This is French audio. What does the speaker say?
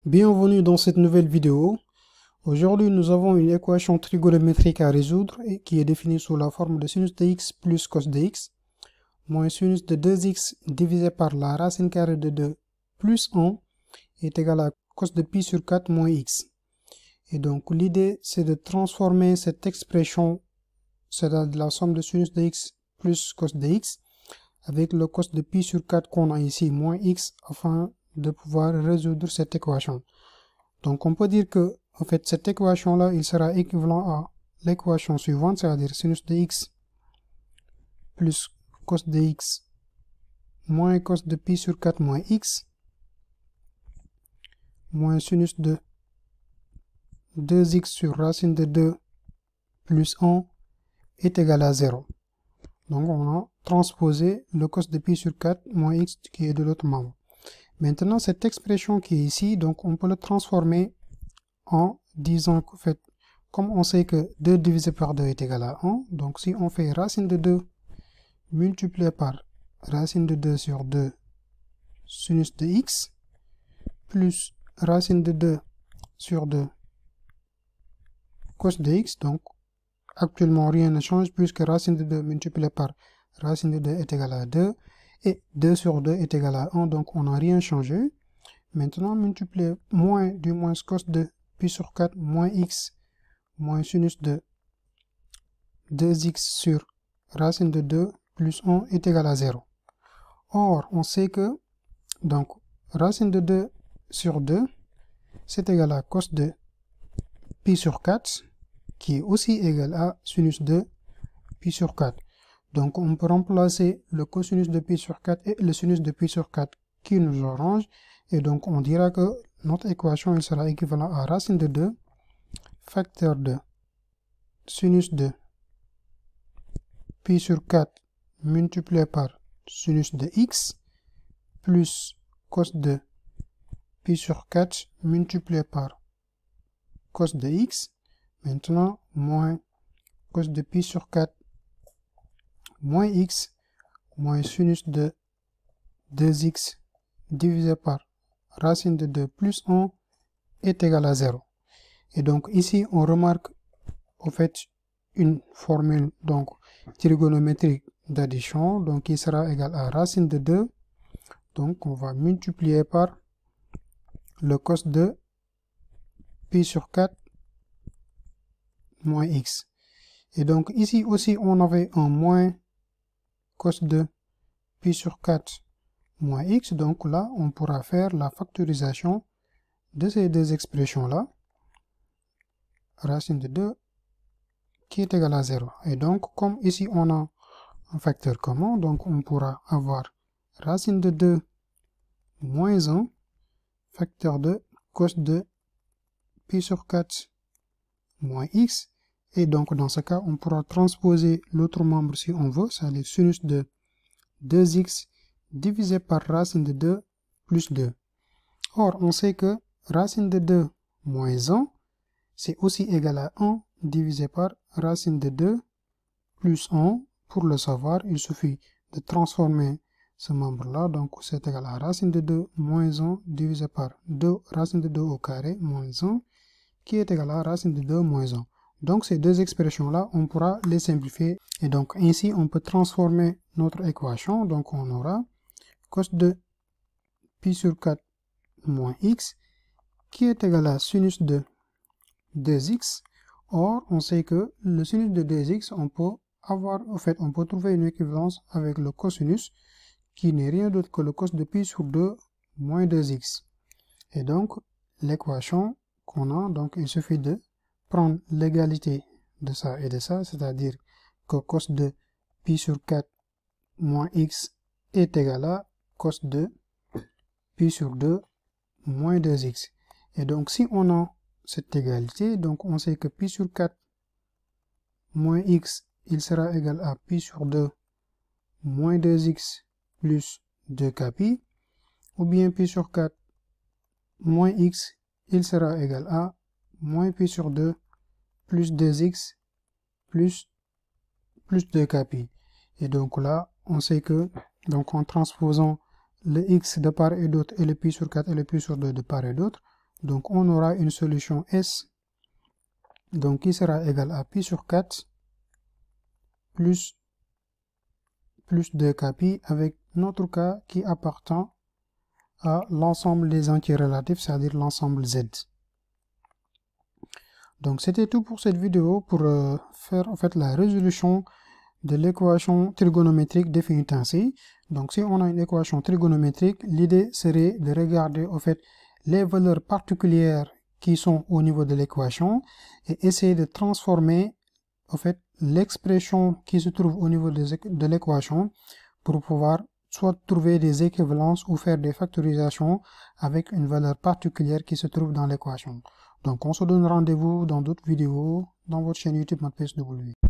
Bienvenue dans cette nouvelle vidéo. Aujourd'hui, nous avons une équation trigonométrique à résoudre et qui est définie sous la forme de sinus de x plus cos de x moins sinus de 2x divisé par la racine carrée de 2 plus 1 est égal à cos de pi sur 4 moins x. Et donc, l'idée, c'est de transformer cette expression, c'est-à-dire la somme de sinus de x plus cos de x, avec le cos de pi sur 4 qu'on a ici, moins x, afin de pouvoir résoudre cette équation. Donc on peut dire que en fait cette équation là il sera équivalent à l'équation suivante, c'est-à-dire sinus de x plus cos de x moins cos de pi sur 4 moins x moins sinus de 2x sur racine de 2 plus 1 est égal à 0. Donc on a transposé le cos de pi sur 4 moins x qui est de l'autre membre. Maintenant, cette expression qui est ici, donc on peut le transformer en disant qu'en fait, comme on sait que 2 divisé par 2 est égal à 1, donc si on fait racine de 2 multiplié par racine de 2 sur 2 sinus de x, plus racine de 2 sur 2 cos de x, donc actuellement rien ne change puisque racine de 2 multiplié par racine de 2 est égal à 2, et 2 sur 2 est égal à 1, donc on n'a rien changé. Maintenant, multiplier moins du moins cos de pi sur 4 moins x moins sinus de 2x sur racine de 2 plus 1 est égal à 0. Or, on sait que donc racine de 2 sur 2 c'est égal à cos de pi sur 4 qui est aussi égal à sinus de pi sur 4. Donc on peut remplacer le cosinus de pi sur 4 et le sinus de pi sur 4 qui nous arrange. Et donc on dira que notre équation il sera équivalent à racine de 2 facteur de sinus de pi sur 4 multiplié par sinus de x plus cos de pi sur 4 multiplié par cos de x. Maintenant moins cos de pi sur 4 moins x moins sinus de 2x divisé par racine de 2 plus 1 est égal à 0. Et donc ici on remarque au fait une formule donc trigonométrique d'addition, donc qui sera égal à racine de 2, donc on va multiplier par le cos de pi sur 4 moins x. Et donc ici aussi on avait un moins cos de pi sur 4 moins x, donc là on pourra faire la factorisation de ces deux expressions là, racine de 2 qui est égal à 0. Et donc comme ici on a un facteur commun, donc on pourra avoir racine de 2 moins 1 facteur de cos de pi sur 4 moins x. Et donc dans ce cas on pourra transposer l'autre membre si on veut, c'est-à-dire sinus de 2x divisé par racine de 2 plus 2. Or, on sait que racine de 2 moins 1, c'est aussi égal à 1 divisé par racine de 2 plus 1. Pour le savoir, il suffit de transformer ce membre-là. Donc, c'est égal à racine de 2 moins 1 divisé par 2 racine de 2 au carré moins 1, qui est égal à racine de 2 moins 1. Donc, ces deux expressions-là, on pourra les simplifier. Et donc, ainsi, on peut transformer notre équation. Donc, on aura cos de pi sur 4 moins x, qui est égal à sinus de 2x. Or, on sait que le sinus de 2x, on peut avoir, en fait, on peut trouver une équivalence avec le cosinus, qui n'est rien d'autre que le cos de pi sur 2 moins 2x. Et donc, l'équation qu'on a, donc il suffit de prendre l'égalité de ça et de ça, c'est-à-dire que cos de pi sur 4 moins x est égal à cos de pi sur 2 moins 2x. Et donc si on a cette égalité, donc on sait que pi sur 4 moins x, il sera égal à pi sur 2 moins 2x plus 2kpi, ou bien pi sur 4 moins x, il sera égal à moins pi sur 2 plus 2x plus 2kpi. Et donc là, on sait que, donc en transposant le x de part et d'autre et le pi sur 4 et le pi sur 2 de part et d'autre, Donc on aura une solution S donc qui sera égale à pi sur 4 plus 2k pi avec notre k qui appartient à l'ensemble des entiers relatifs, c'est-à-dire l'ensemble Z. Donc c'était tout pour cette vidéo pour faire en fait la résolution de l'équation trigonométrique définie ainsi. Donc si on a une équation trigonométrique, l'idée serait de regarder en fait les valeurs particulières qui sont au niveau de l'équation et essayer de transformer en fait l'expression qui se trouve au niveau de l'équation pour pouvoir soit trouver des équivalences ou faire des factorisations avec une valeur particulière qui se trouve dans l'équation. Donc on se donne rendez-vous dans d'autres vidéos dans votre chaîne YouTube MathPSW.